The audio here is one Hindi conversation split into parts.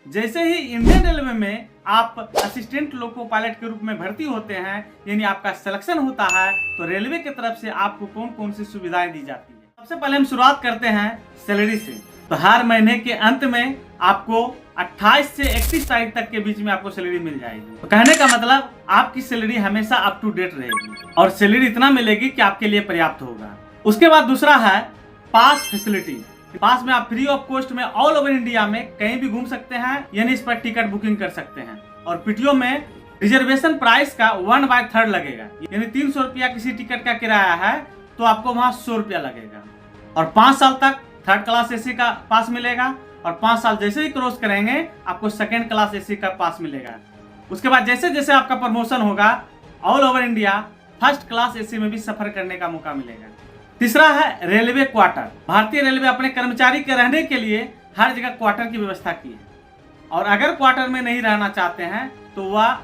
जैसे ही इंडियन रेलवे में आप असिस्टेंट लोको पायलट के रूप में भर्ती होते हैं, यानी आपका सिलेक्शन होता है, तो रेलवे की तरफ से आपको कौन कौन सी सुविधाएं दी जाती है। सबसे पहले हम शुरुआत करते हैं सैलरी से। तो हर महीने के अंत में आपको 28 से 31 तारीख तक के बीच में आपको सैलरी मिल जाएगी। तो कहने का मतलब आपकी सैलरी हमेशा अप टू डेट रहेगी और सैलरी इतना मिलेगी कि आपके लिए पर्याप्त होगा। उसके बाद दूसरा है पास फैसिलिटी। पास में आप फ्री ऑफ कॉस्ट में ऑल ओवर इंडिया में कहीं भी घूम सकते हैं, यानी इस पर टिकट बुकिंग कर सकते हैं। और पीटीओ में रिजर्वेशन प्राइस का 1/3 लगेगा, यानी 300 रुपया किसी टिकट का किराया है तो आपको वहां 100 रुपया लगेगा। और 5 साल तक थर्ड क्लास एसी का पास मिलेगा और 5 साल जैसे ही क्रॉस करेंगे आपको सेकेंड क्लास एसी का पास मिलेगा। उसके बाद जैसे जैसे आपका प्रमोशन होगा all over India first class AC में भी सफर करने का मौका मिलेगा। तीसरा है रेलवे क्वार्टर। भारतीय रेलवे अपने कर्मचारी के रहने के लिए हर जगह क्वार्टर की व्यवस्था की है और अगर क्वार्टर में नहीं रहना चाहते हैं तो वह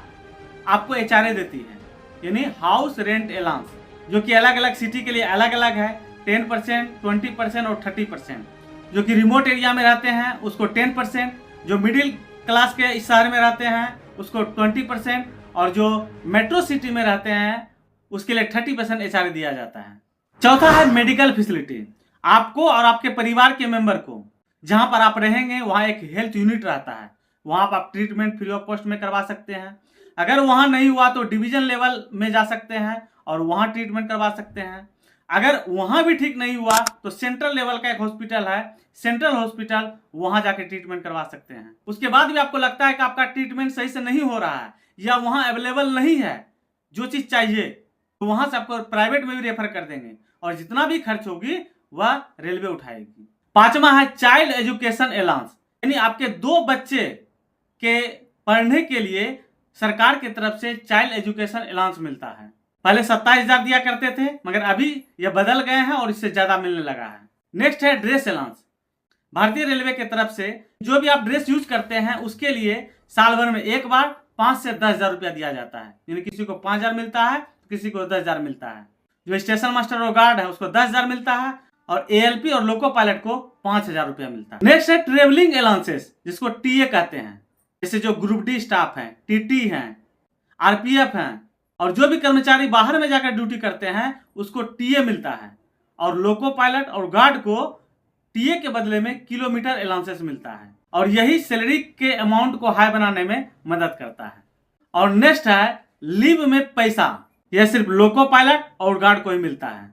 आपको एचआरए देती है, यानी हाउस रेंट अलाउंस, जो कि अलग अलग सिटी के लिए अलग अलग है। 10%, 20% और 30%। जो कि रिमोट एरिया में रहते हैं उसको 10%, जो मिडिल क्लास के इस शहर में रहते हैं उसको 20% और जो मेट्रो सिटी में रहते हैं उसके लिए 30% एचआरए दिया जाता है। चौथा है मेडिकल फैसिलिटी। आपको और आपके परिवार के मेंबर को जहां पर आप रहेंगे वहां एक हेल्थ यूनिट रहता है, वहां पर आप ट्रीटमेंट फ्री ऑफ कॉस्ट में करवा सकते हैं। अगर वहां नहीं हुआ तो डिवीजन लेवल में जा सकते हैं और वहां ट्रीटमेंट करवा सकते हैं। अगर वहां भी ठीक नहीं हुआ तो सेंट्रल लेवल का एक हॉस्पिटल है, सेंट्रल हॉस्पिटल, वहां जाके ट्रीटमेंट करवा सकते हैं। उसके बाद भी आपको लगता है कि आपका ट्रीटमेंट सही से नहीं हो रहा है या वहां अवेलेबल नहीं है जो चीज चाहिए, तो वहां से आपको प्राइवेट में भी रेफर कर देंगे और जितना भी खर्च होगी वह रेलवे उठाएगी। पांचवा है चाइल्ड एजुकेशन अलाउंस, यानी आपके 2 बच्चे के पढ़ने के लिए सरकार की तरफ से चाइल्ड एजुकेशन अलाउंस मिलता है। पहले 27,000 दिया करते थे मगर अभी यह बदल गए हैं और इससे ज्यादा मिलने लगा है। नेक्स्ट है ड्रेस अलाउंस। भारतीय रेलवे की तरफ से जो भी आप ड्रेस यूज करते हैं उसके लिए साल भर में एक बार 5 से 10,000 रुपया दिया जाता है, यानी किसी को 5,000 मिलता है, किसी को 10,000 मिलता है। जो स्टेशन मास्टर और गार्ड है उसको 10,000 मिलता है और एएलपी और लोको पायलट को 5,000 रुपया मिलता है। नेक्स्ट है ट्रेवलिंग अलाउंसेस, जिसको टीए कहते हैं। जैसे जो ग्रुप डी स्टाफ है, टीटी हैं, आरपीएफ हैं और जो भी कर्मचारी बाहर में जाकर ड्यूटी करते हैं उसको टीए मिलता है। और लोको पायलट और गार्ड को टीए के बदले में किलोमीटर अलाउंसेस मिलता है और यही सैलरी के अमाउंट को हाई बनाने में मदद करता है। और नेक्स्ट है लीव में पैसा। यह सिर्फ लोको पायलट और गार्ड को ही मिलता है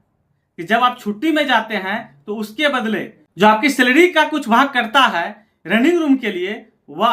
कि जब आप छुट्टी में जाते हैं तो उसके बदले जो आपकी सैलरी का कुछ भाग करता है रनिंग रूम के लिए, वह